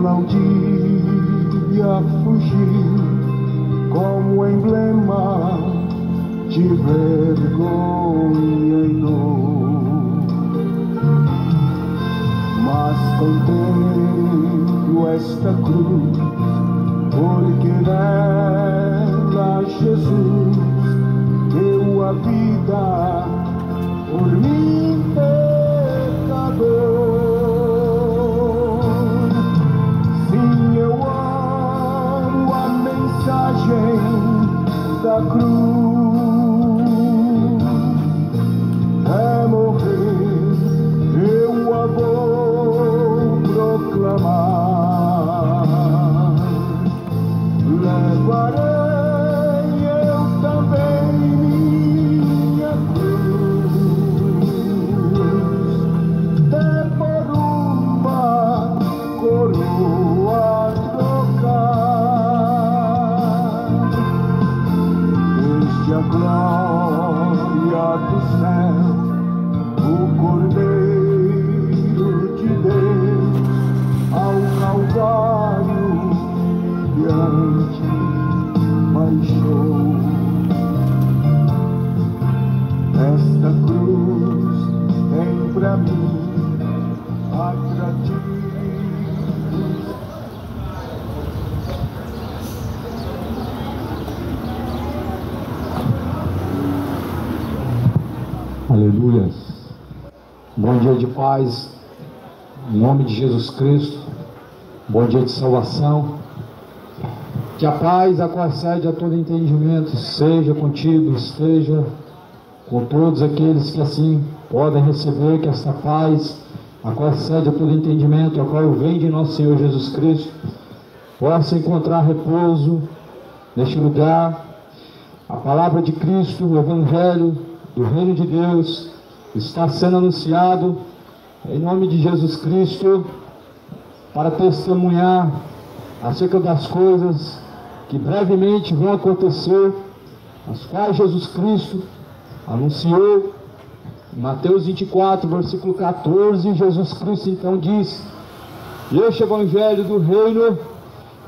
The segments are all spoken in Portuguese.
aplaudir e a fugir como emblema de vergonha e dor. Mas contemplo esta cruz, porque nela Jesus deu a vida por mim, pecador. Sim, eu amo a mensagem da cruz. É morrer, eu a vou proclamar. Levarei eu também minha cruz, até por uma coroa trocar. Desde a glória do céu, o Cordeiro de Deus, ao Calvário diante baixou. Esta cruz tem pra mim atrativo. Aleluia. Bom dia de paz, em nome de Jesus Cristo. Bom dia de salvação. Que a paz, a qual excede a todo entendimento, seja contigo, esteja com todos aqueles que assim podem receber, que essa paz, a qual excede a todo entendimento, a qual vem de nosso Senhor Jesus Cristo, possa encontrar repouso neste lugar. A palavra de Cristo, o Evangelho do Reino de Deus, está sendo anunciado em nome de Jesus Cristo, para testemunhar acerca das coisas que brevemente vão acontecer, as quais Jesus Cristo anunciou em Mateus 24, versículo 14. Jesus Cristo então diz: este Evangelho do Reino,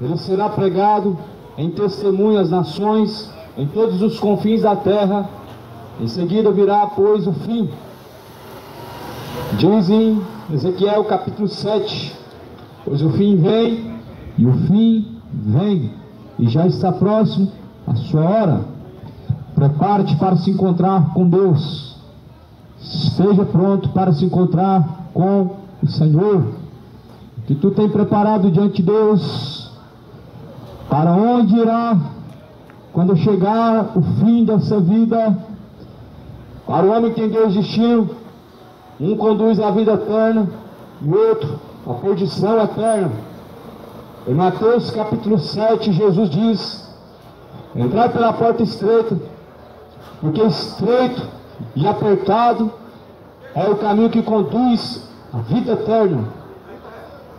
ele será pregado em testemunho às nações, em todos os confins da terra. Em seguida virá, pois, o fim. Diz em Ezequiel capítulo 7, pois o fim vem, e o fim vem, e já está próximo a sua hora. Prepare-te para se encontrar com Deus. Esteja pronto para se encontrar com o Senhor. Que tu tem preparado diante de Deus, para onde irá quando chegar o fim dessa vida. Para o homem que tem dois destinos, um conduz à vida eterna e o outro à perdição eterna. Em Mateus capítulo 7, Jesus diz: entrai pela porta estreita, porque estreito e apertado é o caminho que conduz à vida eterna,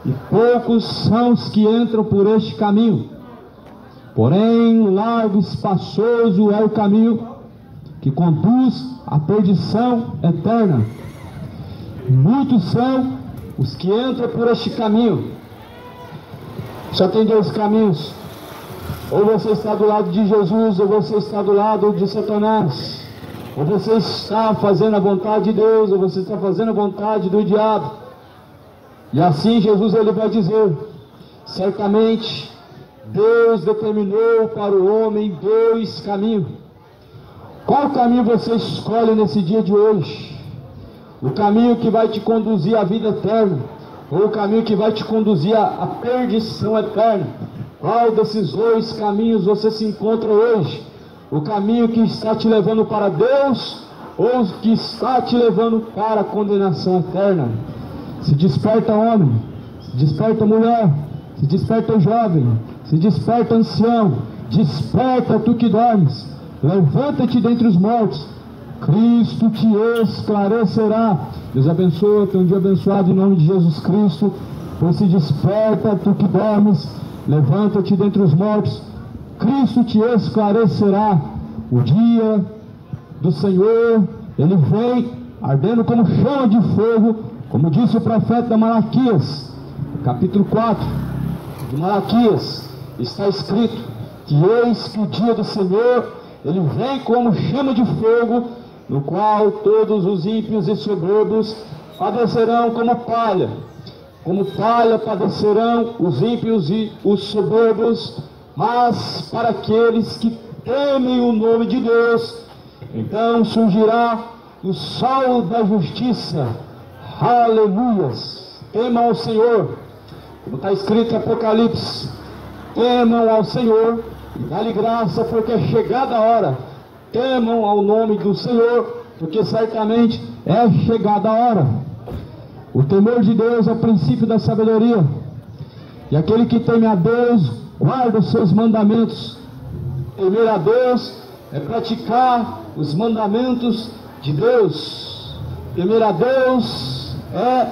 e poucos são os que entram por este caminho. Porém, largo e espaçoso é o caminho que conduz à perdição eterna. Muitos são os que entram por este caminho. Só tem dois caminhos: ou você está do lado de Jesus, ou você está do lado de Satanás. Ou você está fazendo a vontade de Deus, ou você está fazendo a vontade do diabo. E assim Jesus ele vai dizer: certamente Deus determinou para o homem dois caminhos. Qual caminho você escolhe nesse dia de hoje? O caminho que vai te conduzir à vida eterna, ou o caminho que vai te conduzir à perdição eterna? Qual desses dois caminhos você se encontra hoje? O caminho que está te levando para Deus, ou que está te levando para a condenação eterna? Se desperta, homem, se desperta, mulher, se desperta, jovem, se desperta, ancião, desperta, tu que dormes, levanta-te dentre os mortos, Cristo te esclarecerá. Deus abençoa, tenha um dia abençoado em nome de Jesus Cristo. Pois se desperta, tu que dormes, levanta-te dentre os mortos, Cristo te esclarecerá. O dia do Senhor, ele vem ardendo como chama de fogo, como disse o profeta Malaquias, capítulo 4, de Malaquias, está escrito que eis que o dia do Senhor, ele vem como chama de fogo, no qual todos os ímpios e soberbos padecerão como palha. Como palha padecerão os ímpios e os soberbos, mas para aqueles que temem o nome de Deus, então surgirá o sol da justiça. Aleluias! Temam ao Senhor, como está escrito em Apocalipse, temam ao Senhor e dá-lhe graça, porque é chegada a hora. Temam ao nome do Senhor, porque certamente é chegada a hora. O temor de Deus é o princípio da sabedoria, e aquele que teme a Deus guarda os seus mandamentos. Temer a Deus é praticar os mandamentos de Deus. Temer a Deus é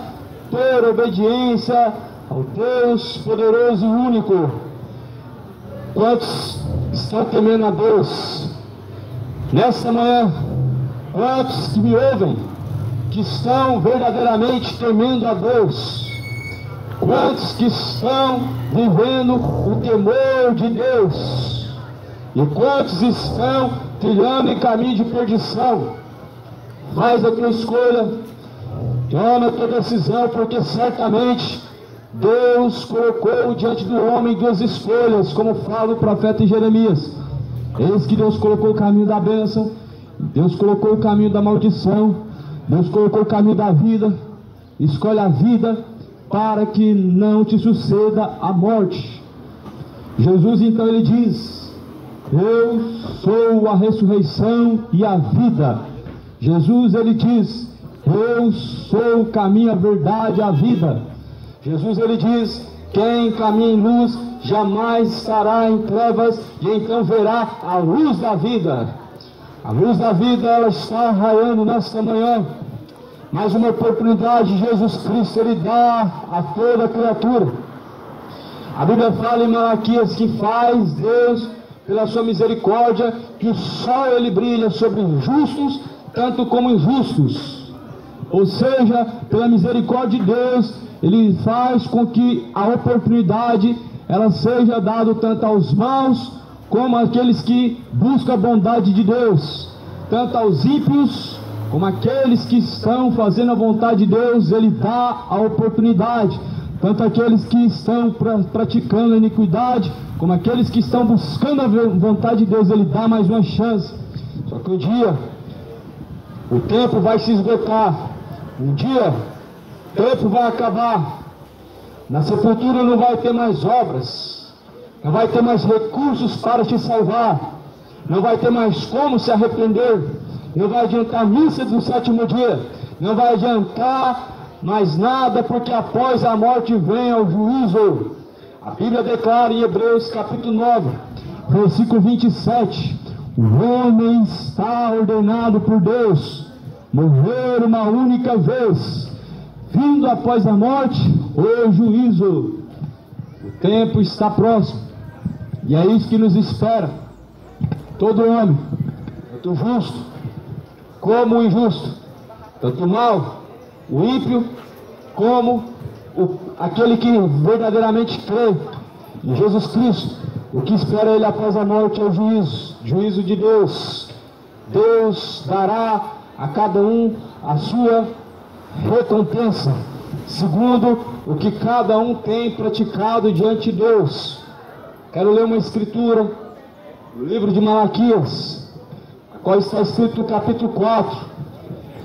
ter obediência ao Deus poderoso e único. Quantos estão temendo a Deus nessa manhã? Quantos que me ouvem que estão verdadeiramente temendo a Deus? Quantos que estão vivendo o temor de Deus? E quantos estão trilhando em caminho de perdição? Faz a tua escolha, toma a tua decisão, porque certamente Deus colocou diante do homem duas escolhas, como fala o profeta Jeremias. Eis que Deus colocou o caminho da bênção, Deus colocou o caminho da maldição, Deus colocou o caminho da vida. Escolhe a vida para que não te suceda a morte. Jesus então ele diz: eu sou a ressurreição e a vida. Jesus ele diz: eu sou o caminho, a verdade e a vida. Jesus ele diz: quem caminha em luz jamais estará em trevas, e então verá a luz da vida. A luz da vida ela está raiando nesta manhã. Mais uma oportunidade Jesus Cristo ele dá a toda criatura. A Bíblia fala em Malaquias que faz Deus, pela sua misericórdia, que o sol ele brilha sobre justos tanto como injustos. Ou seja, pela misericórdia de Deus, ele faz com que a oportunidade ela seja dada tanto aos maus como àqueles que buscam a bondade de Deus, tanto aos ímpios como aqueles que estão fazendo a vontade de Deus. Ele dá a oportunidade, tanto aqueles que estão praticando a iniquidade como aqueles que estão buscando a vontade de Deus. Ele dá mais uma chance. Só que um dia o tempo vai se esgotar, um dia o tempo vai acabar. Na sepultura não vai ter mais obras, não vai ter mais recursos para te salvar, não vai ter mais como se arrepender, não vai adiantar a missa do sétimo dia, não vai adiantar mais nada, porque após a morte vem o juízo. A Bíblia declara em Hebreus capítulo 9, versículo 27, o homem está ordenado por Deus morrer uma única vez, vindo após a morte o juízo. O tempo está próximo, e é isso que nos espera. Todo homem, tanto justo como o injusto, tanto o mau, o ímpio, como aquele que verdadeiramente crê em Jesus Cristo, o que espera ele após a morte é o juízo de Deus. Deus dará a cada um a sua recompensa, segundo o que cada um tem praticado diante de Deus. Quero ler uma escritura no livro de Malaquias, a qual está escrito no capítulo 4,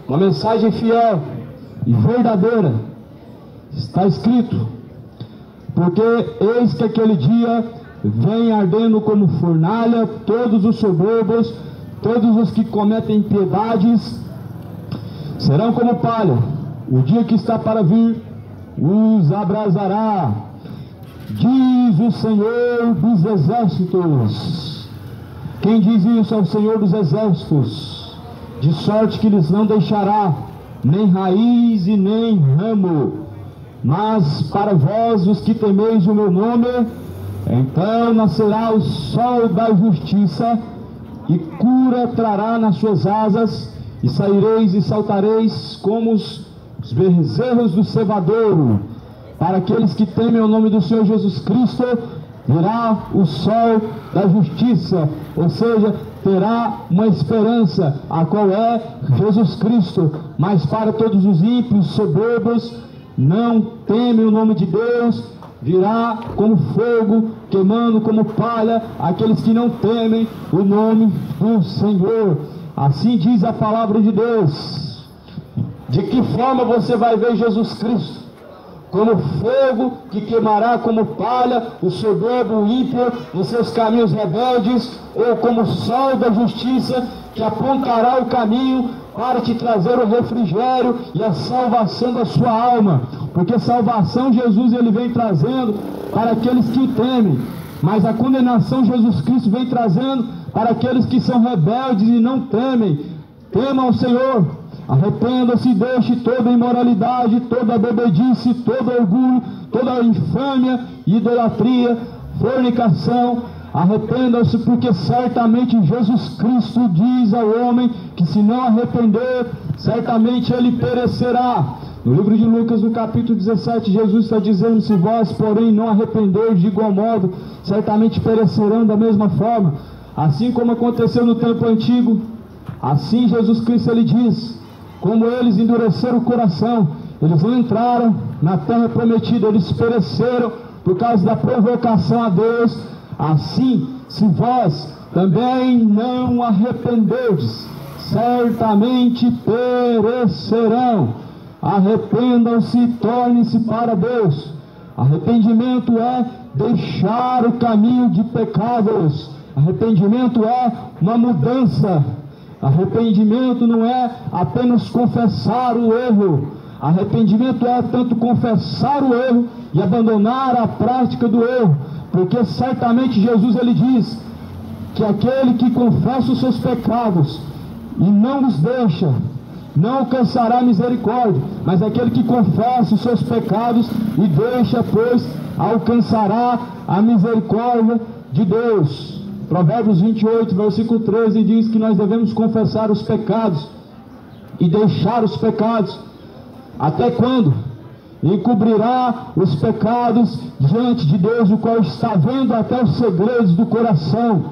uma mensagem fiel e verdadeira. Está escrito: porque eis que aquele dia vem ardendo como fornalha, todos os soberbos, todos os que cometem impiedades serão como palha. O dia que está para vir os abrasará, diz o Senhor dos exércitos. Quem diz isso é o Senhor dos exércitos, de sorte que lhes não deixará nem raiz e nem ramo. Mas para vós, os que temeis o meu nome, então nascerá o sol da justiça, e cura trará nas suas asas, e saireis e saltareis como os bezerros do cevadeiro, para aqueles que temem o nome do Senhor Jesus Cristo, virá o sol da justiça, ou seja, terá uma esperança, a qual é Jesus Cristo. Mas para todos os ímpios, soberbos, não temem o nome de Deus, virá como fogo, queimando como palha, aqueles que não temem o nome do Senhor. Assim diz a palavra de Deus. De que forma você vai ver Jesus Cristo? Como fogo que queimará como palha o soberbo, o ímpio, nos seus caminhos rebeldes, ou como sol da justiça que apontará o caminho para te trazer o refrigério e a salvação da sua alma. Porque salvação Jesus ele vem trazendo para aqueles que o temem, mas a condenação Jesus Cristo vem trazendo para aqueles que são rebeldes e não temem. Temam o Senhor, arrependa-se e deixe toda imoralidade, toda bebedice, todo orgulho, toda infâmia, idolatria, fornicação. Arrependam-se, porque certamente Jesus Cristo diz ao homem que se não arrepender, certamente ele perecerá. No livro de Lucas, no capítulo 17, Jesus está dizendo: se vós, porém, não arrependerdes de igual modo, certamente perecerão da mesma forma. Assim como aconteceu no tempo antigo, assim Jesus Cristo ele diz, como eles endureceram o coração, eles não entraram na terra prometida, eles pereceram por causa da provocação a Deus. Assim, se vós também não arrependerdes, certamente perecerão. Arrependam-se e tornem-se para Deus. Arrependimento é deixar o caminho de pecados. Arrependimento é uma mudança. Arrependimento não é apenas confessar o erro. Arrependimento é tanto confessar o erro e abandonar a prática do erro. Porque certamente Jesus ele diz que aquele que confessa os seus pecados e não os deixa, não alcançará misericórdia, mas aquele que confessa os seus pecados e deixa, pois, alcançará a misericórdia de Deus. Provérbios 28, versículo 13 diz que nós devemos confessar os pecados e deixar os pecados. Até quando? Encobrirá os pecados diante de Deus, o qual está vendo até os segredos do coração.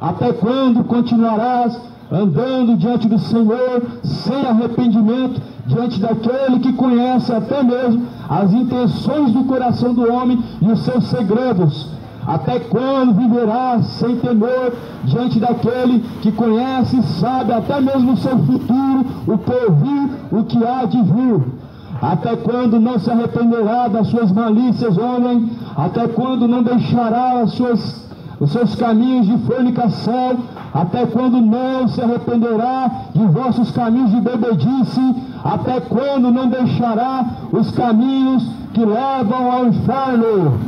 Até quando continuarás andando diante do Senhor sem arrependimento, diante daquele que conhece até mesmo as intenções do coração do homem e os seus segredos? Até quando viverás sem temor diante daquele que conhece e sabe até mesmo o seu futuro, o porvir, o que há de vir? Até quando não se arrependerá das suas malícias, homem? Até quando não deixará os seus caminhos de fornicação? Até quando não se arrependerá de vossos caminhos de bebedice? Até quando não deixará os caminhos que levam ao inferno?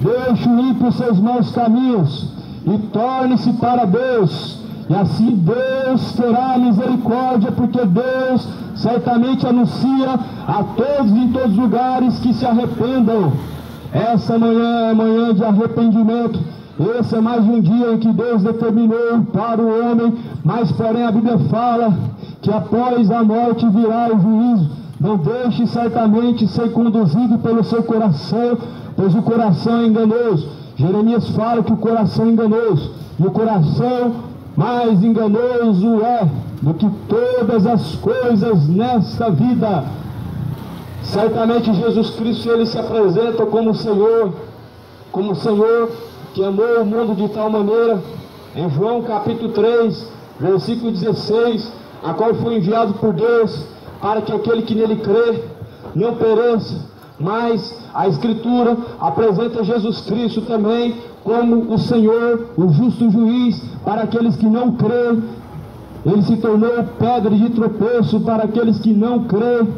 Deixe o ímpio seus maus caminhos e torne-se para Deus, e assim Deus terá misericórdia, porque Deus certamente anuncia a todos em todos os lugares que se arrependam. Essa manhã é manhã de arrependimento. Esse é mais um dia em que Deus determinou para o homem, mas porém a Bíblia fala que após a morte virá o juízo. Não deixe certamente ser conduzido pelo seu coração, pois o coração é enganoso. Jeremias fala que o coração é enganoso, e o coração mais enganoso é do que todas as coisas nesta vida. Certamente Jesus Cristo ele se apresenta como o Senhor que amou o mundo de tal maneira, em João capítulo 3, versículo 16, a qual foi enviado por Deus para que aquele que nele crê não pereça, mas a Escritura apresenta Jesus Cristo também como o Senhor, o justo juiz para aqueles que não creem. Ele se tornou pedra de tropeço para aqueles que não creem,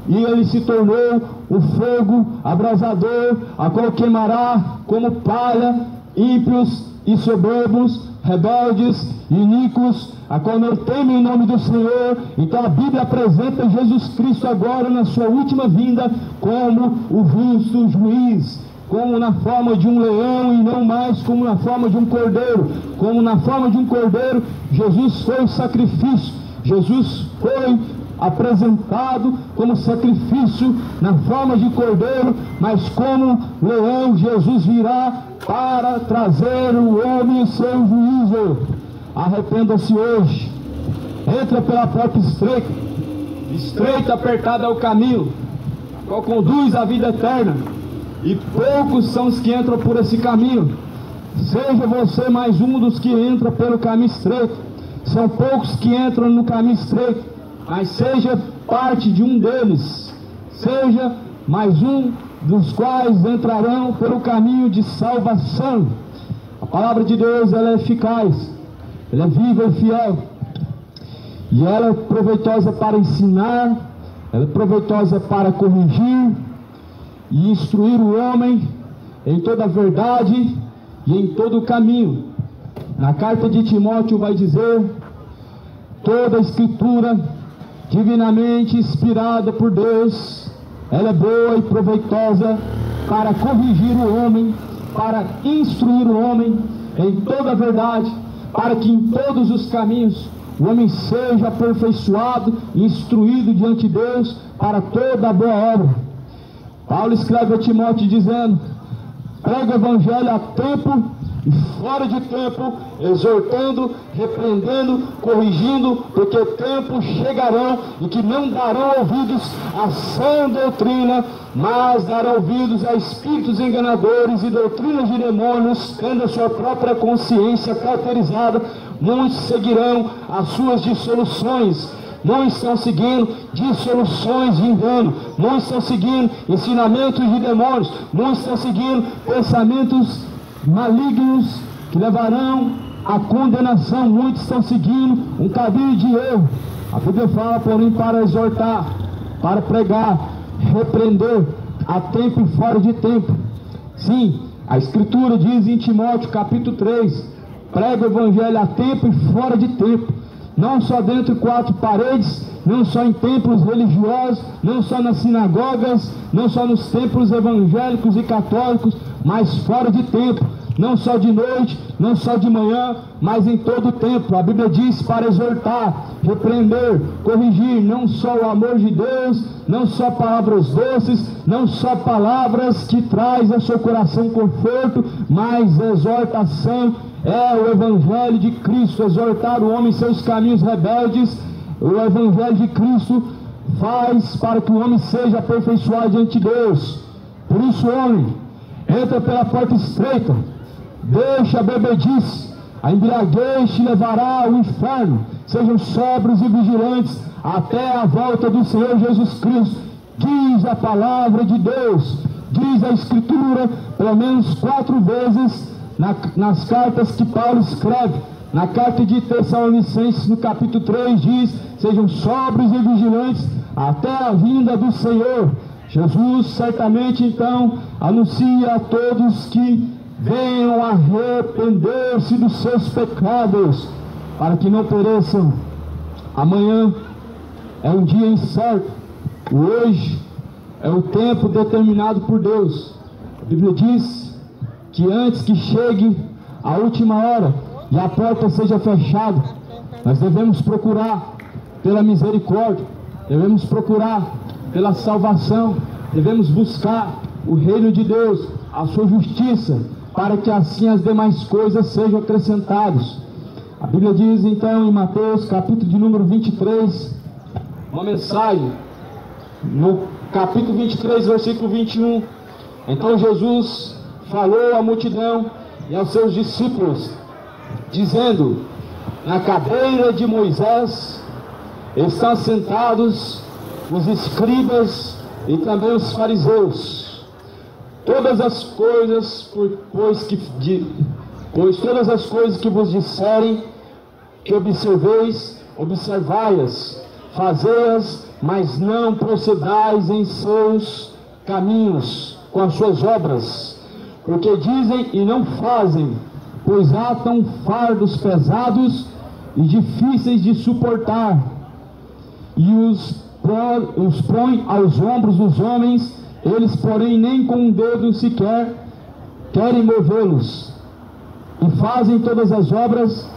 e ele se tornou o fogo abrasador, a qual queimará como palha ímpios e soberbos, rebeldes e iníquos, a qual não temem o nome do Senhor. Então a Bíblia apresenta Jesus Cristo agora na sua última vinda como o justo juiz, como na forma de um leão e não mais como na forma de um cordeiro. Como na forma de um cordeiro, Jesus foi o sacrifício, Jesus foi apresentado como sacrifício na forma de cordeiro, mas como leão Jesus virá para trazer o homem em seu juízo. Arrependa-se hoje, entra pela porta estreita, estreita, apertada é o caminho, qual conduz à vida eterna, e poucos são os que entram por esse caminho. Seja você mais um dos que entra pelo caminho estreito. São poucos que entram no caminho estreito, mas seja parte de um deles, seja mais um dos quais entrarão pelo caminho de salvação. A palavra de Deus, ela é eficaz, ela é viva e fiel, e ela é proveitosa para ensinar, ela é proveitosa para corrigir e instruir o homem em toda a verdade e em todo o caminho. Na carta de Timóteo vai dizer: toda a escritura divinamente inspirada por Deus, ela é boa e proveitosa para corrigir o homem, para instruir o homem em toda a verdade, para que em todos os caminhos o homem seja aperfeiçoado e instruído diante de Deus para toda a boa obra. Paulo escreve a Timóteo dizendo: prega o evangelho a tempo e fora de tempo, exortando, repreendendo, corrigindo, porque tempos chegarão em que não darão ouvidos à sã doutrina, mas darão ouvidos a espíritos enganadores e doutrinas de demônios, tendo a sua própria consciência cauterizada. Muitos seguirão as suas dissoluções. Muitos estão seguindo dissoluções de engano, muitos estão seguindo ensinamentos de demônios, muitos estão seguindo pensamentos malignos que levarão à condenação. Muitos estão seguindo um caminho de erro. A Bíblia fala, porém, para exortar, para pregar, repreender a tempo e fora de tempo. Sim, a Escritura diz em Timóteo capítulo 3, prega o evangelho a tempo e fora de tempo, não só dentro de quatro paredes, não só em templos religiosos, não só nas sinagogas, não só nos templos evangélicos e católicos, mas fora de tempo, não só de noite, não só de manhã, mas em todo o tempo. A Bíblia diz para exortar, repreender, corrigir, não só o amor de Deus, não só palavras doces, não só palavras que traz ao seu coração conforto, mas exortação é o Evangelho de Cristo. Exortar o homem em seus caminhos rebeldes, o Evangelho de Cristo faz para que o homem seja aperfeiçoado diante de Deus. Por isso, homem, entra pela porta estreita, deixa a bebedice, a embriaguez te levará ao inferno. Sejam sóbrios e vigilantes até a volta do Senhor Jesus Cristo. Diz a palavra de Deus, diz a Escritura, pelo menos 4 vezes nas cartas que Paulo escreve. Na carta de Tessalonicenses, no capítulo 3, diz: sejam sóbrios e vigilantes até a vinda do Senhor. Jesus certamente então anuncia a todos que venham arrepender-se dos seus pecados, para que não pereçam. Amanhã é um dia incerto, o hoje é o tempo determinado por Deus. A Bíblia diz que antes que chegue a última hora e a porta seja fechada, nós devemos procurar pela misericórdia, devemos procurar pela salvação, devemos buscar o reino de Deus, a sua justiça, para que assim as demais coisas sejam acrescentadas. A Bíblia diz então em Mateus capítulo de número 23, uma mensagem, no capítulo 23, versículo 21, então Jesus falou à multidão e aos seus discípulos, dizendo: na cadeira de Moisés estão sentados os escribas e também os fariseus. Todas as coisas, pois todas as coisas que vos disserem que observeis, observai-as, fazei-as, mas não procedais em seus caminhos com as suas obras, porque dizem e não fazem, pois atam fardos pesados e difíceis de suportar, e os põem aos ombros dos homens, eles porém nem com um dedo sequer querem movê-los, e fazem todas as obras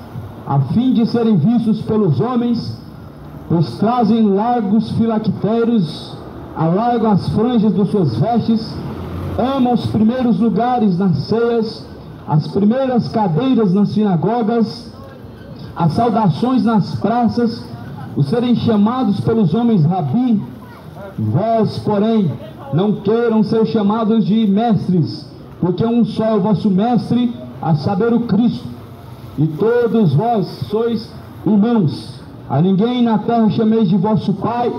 a fim de serem vistos pelos homens. pois trazem largos filactérios, alargam as franjas de suas vestes, amam os primeiros lugares nas ceias, as primeiras cadeiras nas sinagogas, as saudações nas praças, os serem chamados pelos homens rabi. Vós, porém, não queiram ser chamados de mestres, porque um só é o vosso mestre, a saber, o Cristo, e todos vós sois irmãos. A ninguém na terra chameis de vosso Pai,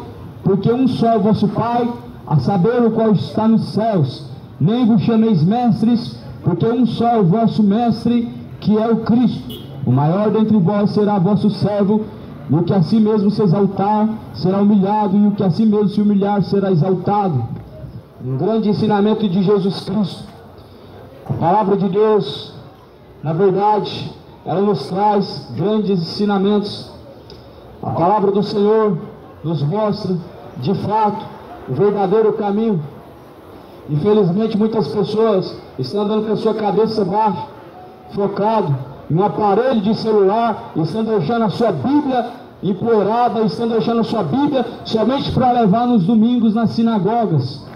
porque um só é o vosso Pai, a saber, o qual está nos céus. Nem vos chameis mestres, porque um só é o vosso mestre, que é o Cristo. O maior dentre vós será vosso servo, e o que a si mesmo se exaltar será humilhado, e o que a si mesmo se humilhar será exaltado. Um grande ensinamento de Jesus Cristo. A palavra de Deus, na verdade, ela nos traz grandes ensinamentos. A palavra do Senhor nos mostra, de fato, o verdadeiro caminho. Infelizmente, muitas pessoas estão andando com a sua cabeça baixa, focado em um aparelho de celular, estão deixando a sua Bíblia empoeirada, estão deixando a sua Bíblia somente para levar nos domingos nas sinagogas.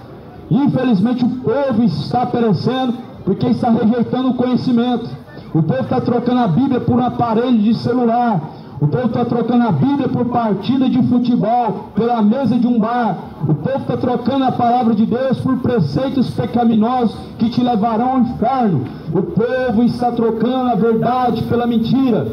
Infelizmente, o povo está perecendo porque está rejeitando o conhecimento. O povo está trocando a Bíblia por um aparelho de celular. O povo está trocando a Bíblia por partida de futebol, pela mesa de um bar. O povo está trocando a palavra de Deus por preceitos pecaminosos que te levarão ao inferno. O povo está trocando a verdade pela mentira.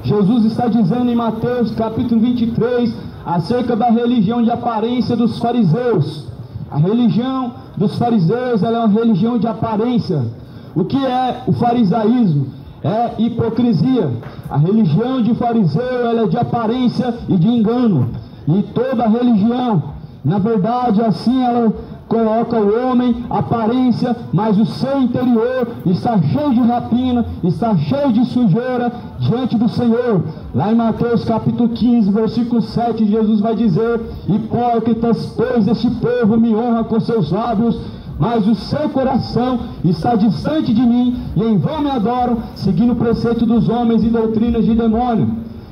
Jesus está dizendo em Mateus capítulo 23 acerca da religião de aparência dos fariseus. A religião dos fariseus, ela é uma religião de aparência. O que é o farisaísmo? É hipocrisia. A religião de fariseu, ela é de aparência e de engano. E toda religião, na verdade, assim ela coloca o homem, aparência, mas o seu interior está cheio de rapina, está cheio de sujeira diante do Senhor. Lá em Mateus capítulo 15, versículo 7, Jesus vai dizer: hipócritas, pois este povo me honra com seus lábios, mas o seu coração está distante de mim, e em vão me adoram, seguindo o preceito dos homens e doutrinas de demônio.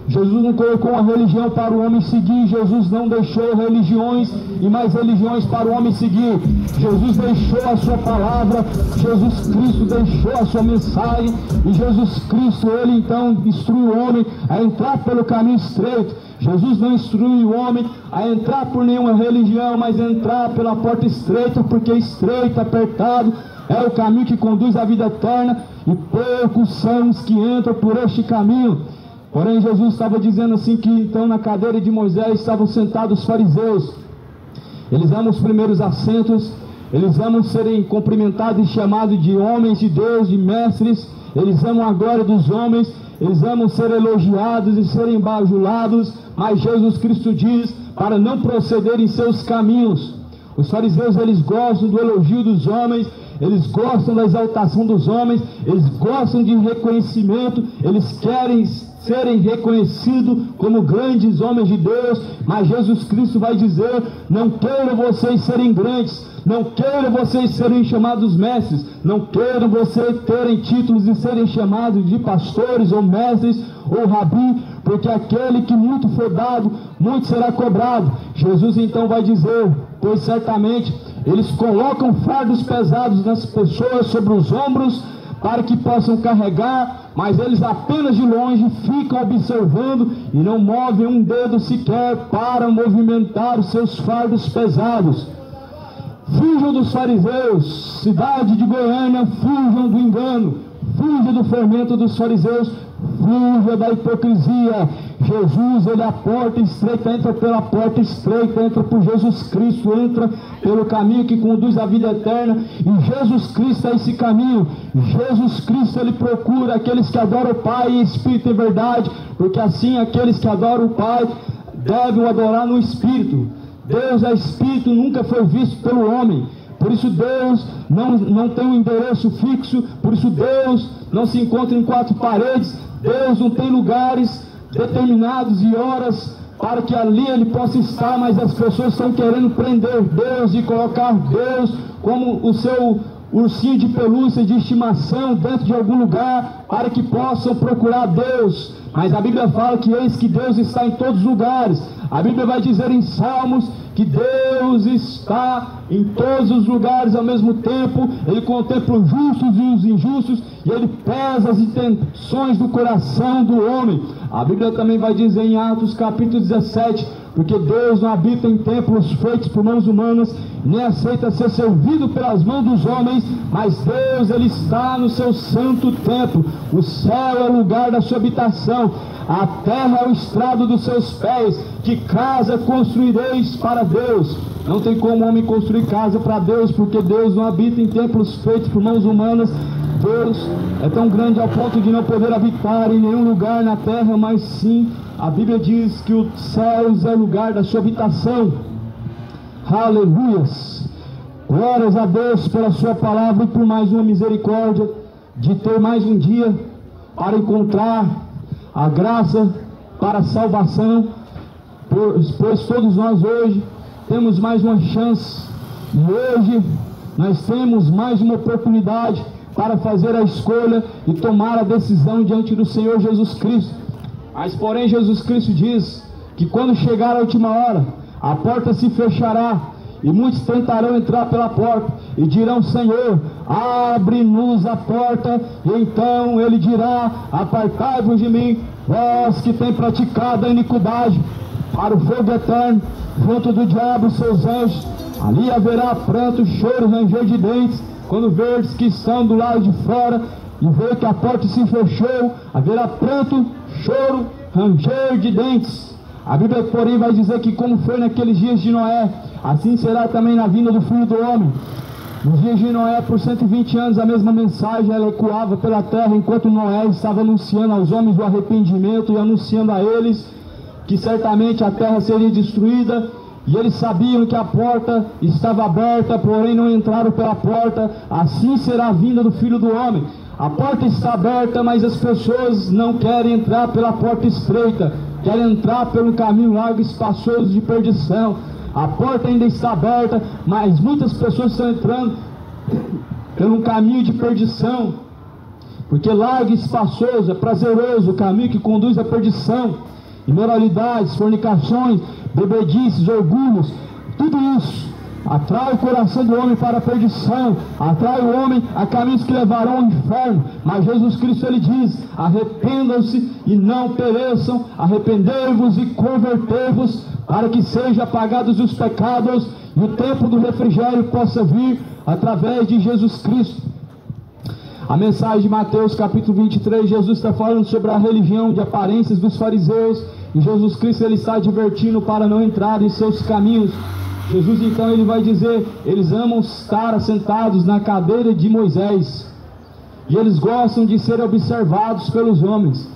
Jesus não colocou uma religião para o homem seguir. Jesus não deixou religiões e mais religiões para o homem seguir. Jesus deixou a sua palavra, Jesus Cristo deixou a sua mensagem, e Jesus Cristo, ele então instrui o homem a entrar pelo caminho estreito. Jesus não instrui o homem a entrar por nenhuma religião, mas entrar pela porta estreita, porque estreito, apertado é o caminho que conduz à vida eterna, e poucos são os que entram por este caminho. Porém, Jesus estava dizendo assim que então na cadeira de Moisés estavam sentados os fariseus. Eles amam os primeiros assentos, eles amam serem cumprimentados e chamados de homens de Deus, de mestres. Eles amam a glória dos homens, eles amam ser elogiados e serem bajulados. Mas Jesus Cristo diz para não proceder em seus caminhos. Os fariseus, eles gostam do elogio dos homens, eles gostam da exaltação dos homens, eles gostam de reconhecimento, eles querem serem reconhecidos como grandes homens de Deus. Mas Jesus Cristo vai dizer: não queiram vocês serem grandes, não queiram vocês serem chamados mestres, não queiram vocês terem títulos e serem chamados de pastores ou mestres ou rabi, porque aquele que muito for dado, muito será cobrado. Jesus então vai dizer: pois certamente eles colocam fardos pesados nas pessoas sobre os ombros para que possam carregar, mas eles apenas de longe ficam observando e não movem um dedo sequer para movimentar os seus fardos pesados. Fujam dos fariseus, cidade de Goiânia, fujam do engano, fuja do fermento dos fariseus, fuja da hipocrisia. Jesus, ele é a porta estreita, entra pela porta estreita, entra por Jesus Cristo, entra pelo caminho que conduz à vida eterna, e Jesus Cristo é esse caminho. Jesus Cristo, ele procura aqueles que adoram o Pai em espírito e verdade, porque assim aqueles que adoram o Pai devem o adorar no espírito. Deus é espírito, nunca foi visto pelo homem. Por isso Deus não tem um endereço fixo, por isso Deus não se encontra em quatro paredes, Deus não tem lugares determinados e horas para que ali ele possa estar, mas as pessoas estão querendo prender Deus e colocar Deus como o seu ursinho de pelúcia de estimação dentro de algum lugar para que possam procurar Deus. Mas a Bíblia fala que eis que Deus está em todos os lugares. A Bíblia vai dizer em Salmos que Deus está em todos os lugares ao mesmo tempo. Ele contempla os justos e os injustos, e Ele pesa as intenções do coração do homem. A Bíblia também vai dizer em Atos capítulo 17, porque Deus não habita em templos feitos por mãos humanas, nem aceita ser servido pelas mãos dos homens, mas Deus, Ele está no seu santo templo. O céu é o lugar da sua habitação, a terra é o estrado dos seus pés. Que casa construireis para Deus? Não tem como o homem construir casa para Deus, porque Deus não habita em templos feitos por mãos humanas. Deus é tão grande ao ponto de não poder habitar em nenhum lugar na terra, mas sim, a Bíblia diz que o céus é o lugar da sua habitação. Aleluias! Glórias a Deus pela sua palavra e por mais uma misericórdia de ter mais um dia para encontrar a graça para a salvação, pois todos nós hoje temos mais uma chance, e hoje nós temos mais uma oportunidade para fazer a escolha e tomar a decisão diante do Senhor Jesus Cristo. Mas porém Jesus Cristo diz que quando chegar a última hora, a porta se fechará, e muitos tentarão entrar pela porta, e dirão: Senhor, abre-nos a porta. E então Ele dirá: apartai-vos de mim, vós que tem praticado a iniquidade, para o fogo eterno, junto do diabo e seus anjos. Ali haverá pranto, choro, ranger de dentes, quando verdes que estão do lado de fora, e ver que a porta se fechou, haverá pranto, choro, ranger de dentes. A Bíblia, porém, vai dizer que como foi naqueles dias de Noé, assim será também na vinda do Filho do Homem. Nos dias de Noé, por 120 anos, a mesma mensagem ela ecoava pela terra, enquanto Noé estava anunciando aos homens o arrependimento e anunciando a eles que certamente a terra seria destruída. E eles sabiam que a porta estava aberta, porém não entraram pela porta. Assim será a vinda do Filho do Homem. A porta está aberta, mas as pessoas não querem entrar pela porta estreita, querem entrar pelo caminho largo e espaçoso de perdição. A porta ainda está aberta, mas muitas pessoas estão entrando pelo caminho de perdição, porque largo e espaçoso, é prazeroso o caminho que conduz à perdição. Imoralidades, fornicações, bebedices, orgulhos, tudo isso atrai o coração do homem para a perdição, atrai o homem a caminhos que levarão ao inferno. Mas Jesus Cristo, Ele diz: arrependam-se e não pereçam, arrependei-vos e convertei-vos, para que sejam apagados os pecados e o tempo do refrigério possa vir através de Jesus Cristo. A mensagem de Mateus capítulo 23, Jesus está falando sobre a religião de aparências dos fariseus, e Jesus Cristo Ele está advertindo para não entrar em seus caminhos. Jesus então Ele vai dizer: eles amam estar assentados na cadeira de Moisés, e eles gostam de ser observados pelos homens,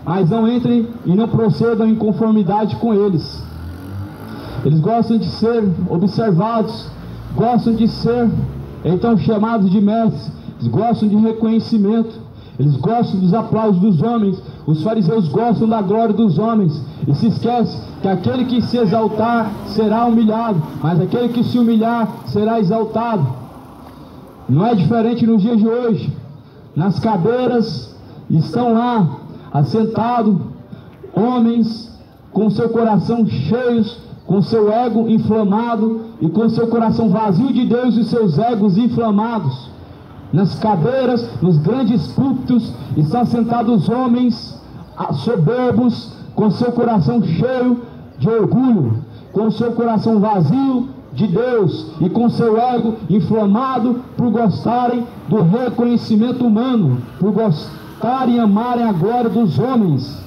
mas não entrem e não procedam em conformidade com eles. Eles gostam de ser observados, gostam de ser então chamados de mestres, eles gostam de reconhecimento, eles gostam dos aplausos dos homens. Os fariseus gostam da glória dos homens e se esquece que aquele que se exaltar será humilhado, mas aquele que se humilhar será exaltado. Não é diferente nos dias de hoje. Nas cadeiras estão lá assentados homens com seu coração cheios, com seu ego inflamado e com seu coração vazio de Deus e seus egos inflamados. Nas cadeiras, nos grandes púlpitos, estão sentados homens soberbos, com seu coração cheio de orgulho, com seu coração vazio de Deus e com seu ego inflamado por gostarem do reconhecimento humano, por gostarem e amarem a glória dos homens.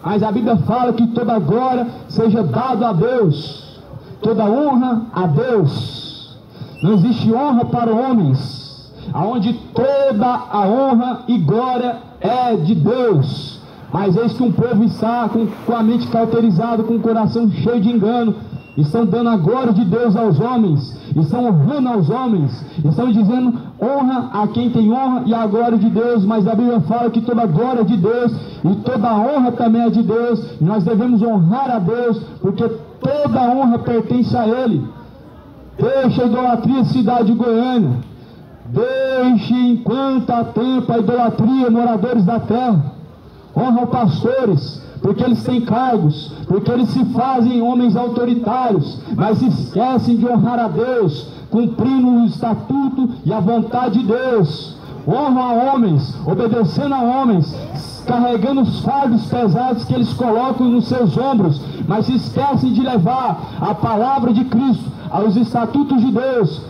Mas a Bíblia fala que toda glória seja dada a Deus, toda honra a Deus. Não existe honra para homens, aonde toda a honra e glória é de Deus. Mas eis que um povo está com a mente cauterizada, com o coração cheio de engano, estão dando a glória de Deus aos homens, estão honrando aos homens, estão dizendo honra a quem tem honra e a glória de Deus. Mas a Bíblia fala que toda a glória é de Deus e toda a honra também é de Deus, e nós devemos honrar a Deus, porque toda a honra pertence a Ele. Deixa a idolatria, cidade de Goiânia, Deixe enquanto há tempo a idolatria, moradores da terra. Honra os pastores, porque eles têm cargos, porque eles se fazem homens autoritários, mas se esquecem de honrar a Deus, cumprindo o estatuto e a vontade de Deus. Honram a homens, obedecendo a homens, carregando os fardos pesados que eles colocam nos seus ombros, mas se esquecem de levar a palavra de Cristo, aos estatutos de Deus,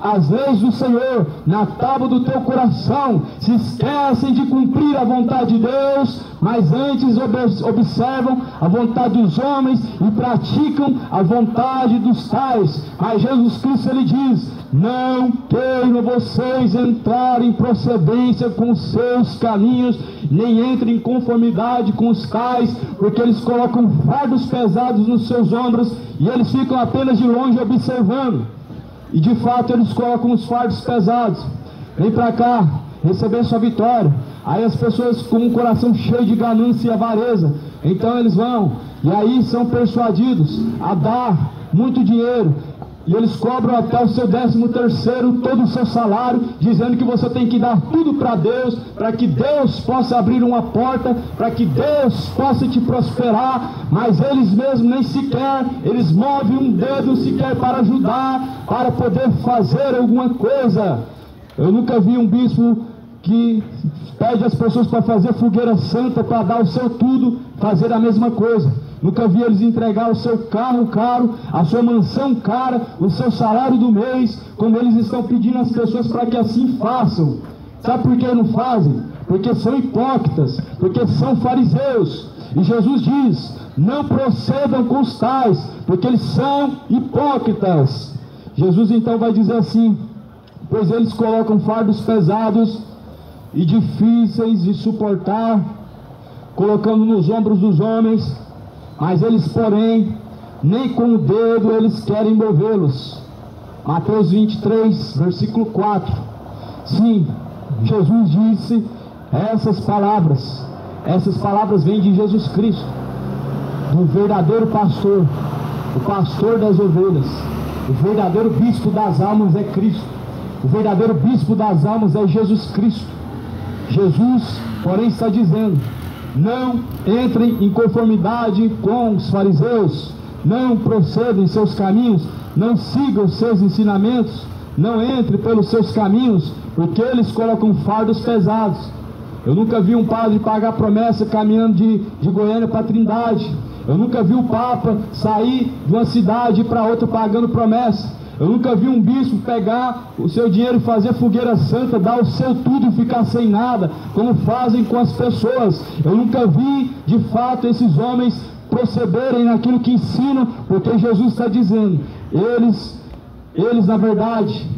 as leis do Senhor na tábua do teu coração. Se esquecem de cumprir a vontade de Deus, mas antes observam a vontade dos homens e praticam a vontade dos tais. Mas Jesus Cristo, ele diz: não queiram vocês entrar em procedência com os seus caminhos, nem entrem em conformidade com os tais, porque eles colocam fardos pesados nos seus ombros e eles ficam apenas de longe observando. E de fato eles colocam os fardos pesados. Vem para cá, receber sua vitória. Aí as pessoas com um coração cheio de ganância e avareza, então eles vão, e aí são persuadidos a dar muito dinheiro, e eles cobram até o seu 13º, todo o seu salário, dizendo que você tem que dar tudo para Deus, para que Deus possa abrir uma porta, para que Deus possa te prosperar. Mas eles mesmos nem sequer, eles movem um dedo sequer para ajudar, para poder fazer alguma coisa. Eu nunca vi um bispo que pede às pessoas para fazer fogueira santa, para dar o seu tudo, fazer a mesma coisa. Nunca vi eles entregar o seu carro caro, a sua mansão cara, o seu salário do mês, como eles estão pedindo às pessoas para que assim façam. Sabe por que não fazem? Porque são hipócritas, porque são fariseus. E Jesus diz: não procedam com os tais, porque eles são hipócritas. Jesus então vai dizer assim: pois eles colocam fardos pesados e difíceis de suportar, colocando nos ombros dos homens, mas eles, porém, nem com o dedo eles querem movê-los. Mateus 23, versículo 4. Sim, Jesus disse essas palavras vêm de Jesus Cristo, do verdadeiro pastor, o pastor das ovelhas. O verdadeiro bispo das almas é Cristo. O verdadeiro bispo das almas é Jesus Cristo. Jesus, porém, está dizendo: não entrem em conformidade com os fariseus, não procedam em seus caminhos, não sigam os seus ensinamentos, não entrem pelos seus caminhos, porque eles colocam fardos pesados. Eu nunca vi um padre pagar promessa caminhando de Goiânia para Trindade. Eu nunca vi o Papa sair de uma cidade para outra pagando promessa. Eu nunca vi um bispo pegar o seu dinheiro e fazer fogueira santa, dar o seu tudo e ficar sem nada, como fazem com as pessoas. Eu nunca vi, de fato, esses homens procederem naquilo que ensinam, porque Jesus está dizendo, eles na verdade,